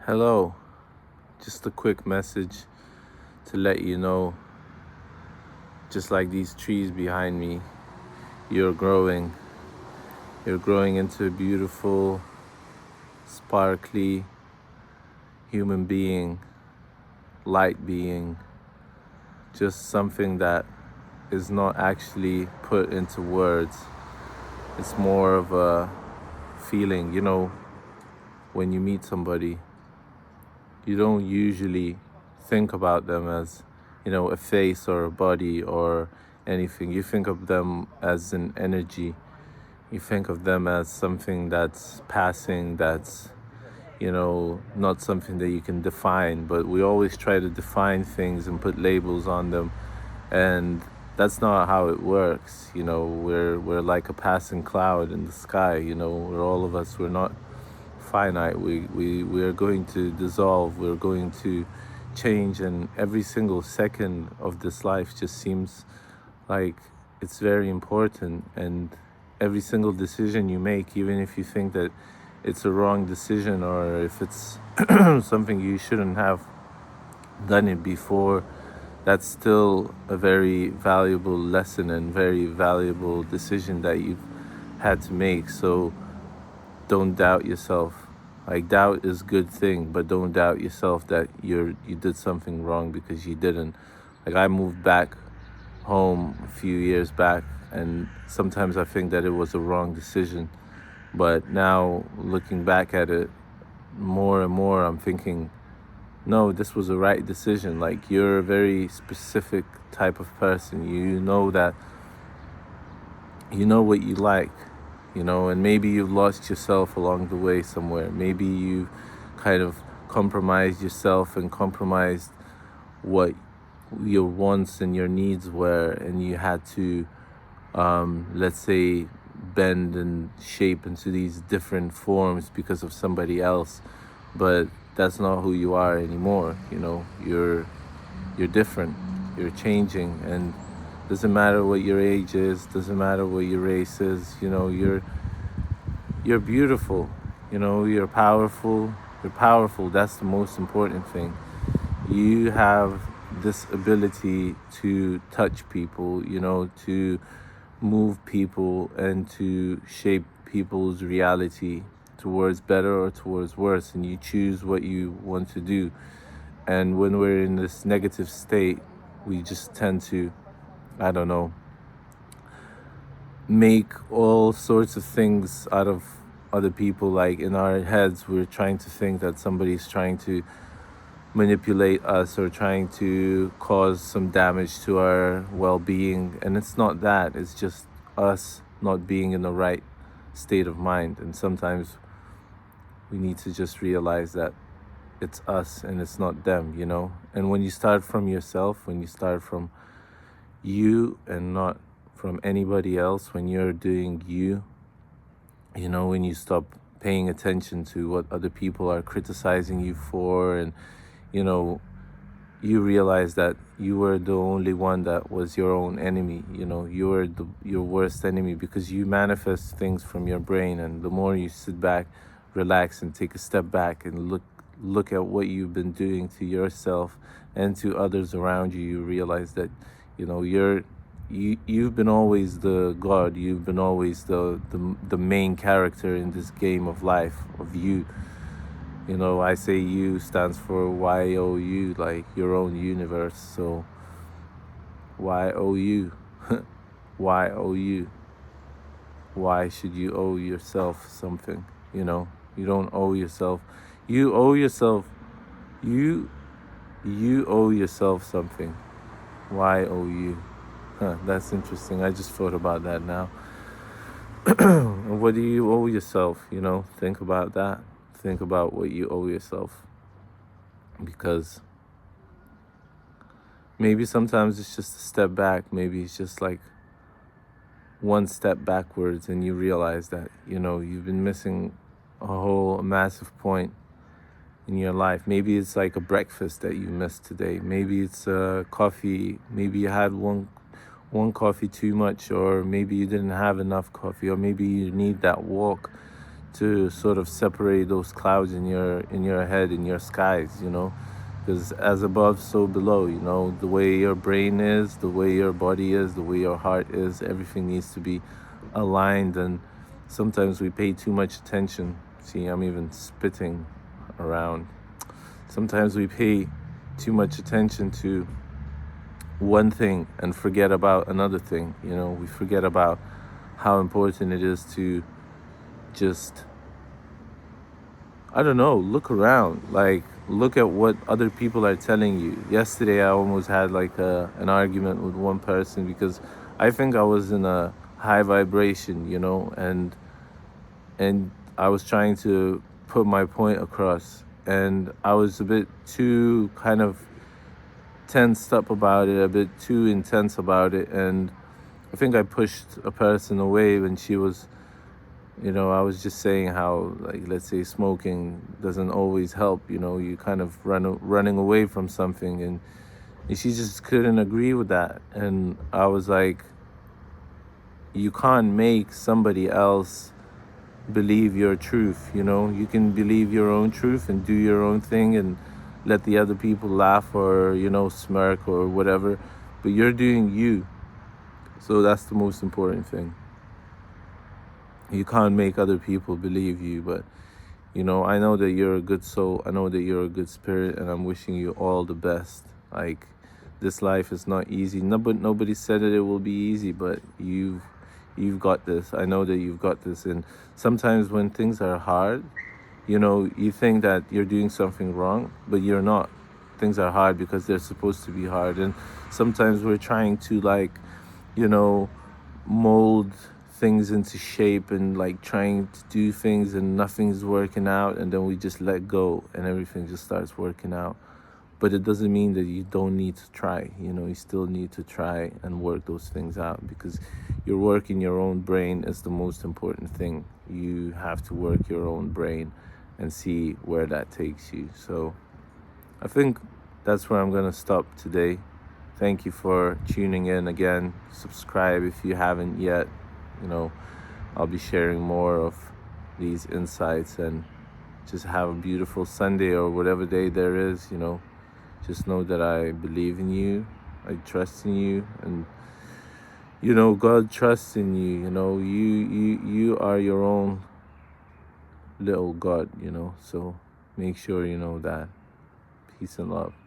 Hello, just a quick message to let you know, just like these trees behind me, you're growing. You're growing into a beautiful, sparkly human being, light being, just something that is not actually put into words. It's more of a feeling. When you meet somebody, you don't usually think about them as, a face or a body or anything. You think of them as an energy. You think of them as something that's passing, that's, not something that you can define. But we always try to define things and put labels on them. And that's not how it works. We're like a passing cloud in the sky. We're all of us, we're not finite. We are going to dissolve. We're going to change, and every single second of this life just seems like it's very important. And every single decision you make, even if you think that it's a wrong decision or if it's something you shouldn't have done it before, that's still a very valuable lesson and very valuable decision that you've had to make. So don't doubt yourself. Like, doubt is a good thing, but don't doubt yourself that you did something wrong, because you didn't. Like, I moved back home a few years back, and sometimes I think that it was a wrong decision. But now, looking back at it more and more, I'm thinking, no, this was a right decision. Like, you're a very specific type of person. You know that, you know what you like, and maybe you've lost yourself along the way somewhere. Maybe you kind of compromised yourself and compromised what your wants and your needs were, and you had to, let's say, bend and shape into these different forms because of somebody else. But that's not who you are anymore. You're different. You're changing, and doesn't matter what your age is, doesn't matter what your race is. You're beautiful. You're powerful. You're powerful. That's the most important thing. You have this ability to touch people, to move people and to shape people's reality towards better or towards worse, and you choose what you want to do. And when we're in this negative state, we just tend to, I don't know, make all sorts of things out of other people. Like, in our heads, we're trying to think that somebody's trying to manipulate us or trying to cause some damage to our well-being, and it's not that. It's just us not being in the right state of mind. And sometimes we need to just realize that it's us and it's not them. And when you start from yourself, when you start from you and not from anybody else, when you're doing you, when you stop paying attention to what other people are criticizing you for, and you realize that you were the only one that was your own enemy. You were your worst enemy, because you manifest things from your brain. And the more you sit back, relax, and take a step back and look at what you've been doing to yourself and to others around you, you realize that you've been always the god. You've been always the main character in this game of life, of you. I say you stands for YOU, like your own universe. So YOU. YOU. Why should you owe yourself something? You don't owe yourself. You owe yourself. You owe yourself something. YOU. That's interesting. I just thought about that now. And what do you owe yourself? Think about that. Think about what you owe yourself. Because maybe sometimes it's just a step back. Maybe it's just like one step backwards, and you realize that, you've been missing a massive point in your life. Maybe it's like a breakfast that you missed today. Maybe it's a coffee. Maybe you had one coffee too much, or maybe you didn't have enough coffee, or maybe you need that walk to sort of separate those clouds in your head, in your skies, you know, because as above so below, you know, the way your brain is, the way your body is, the way your heart is, everything needs to be aligned. And sometimes we pay too much attention. See, I'm even spitting around. Sometimes we pay too much attention to one thing and forget about another thing. You know, we forget about how important it is to just, I don't know, look around. Like, look at what other people are telling you. Yesterday, I almost had like an argument with one person because I think I was in a high vibration, you know, and I was trying to put my point across, and I was a bit too kind of tensed up about it, a bit too intense about it, and I think I pushed a person away when she was, you know, I was just saying how, like, let's say smoking doesn't always help, you know, you kind of running away from something, and she just couldn't agree with that. And I was like, you can't make somebody else believe your truth, you know. You can believe your own truth and do your own thing and let the other people laugh or, you know, smirk or whatever, but you're doing you. So that's the most important thing. You can't make other people believe you, but, you know, I know that you're a good soul. I know that you're a good spirit, and I'm wishing you all the best. Like, this life is not easy. Nobody said that it will be easy, but you've got this. I know that you've got this. And sometimes when things are hard, you know, you think that you're doing something wrong, but you're not. Things are hard because they're supposed to be hard. And sometimes we're trying to, like, you know, mold things into shape and like trying to do things and nothing's working out, and then we just let go and everything just starts working out. But it doesn't mean that you don't need to try. You know, you still need to try and work those things out, because your work in your own brain is the most important thing. You have to work your own brain and see where that takes you. So I think that's where I'm gonna stop today. Thank you for tuning in again. Subscribe if you haven't yet. You know, I'll be sharing more of these insights, and just have a beautiful Sunday or whatever day there is, you know. Just know that I believe in you. I trust in you, and, you know, God trusts in you. You know, you are your own little God, you know. So make sure you know that. Peace and love.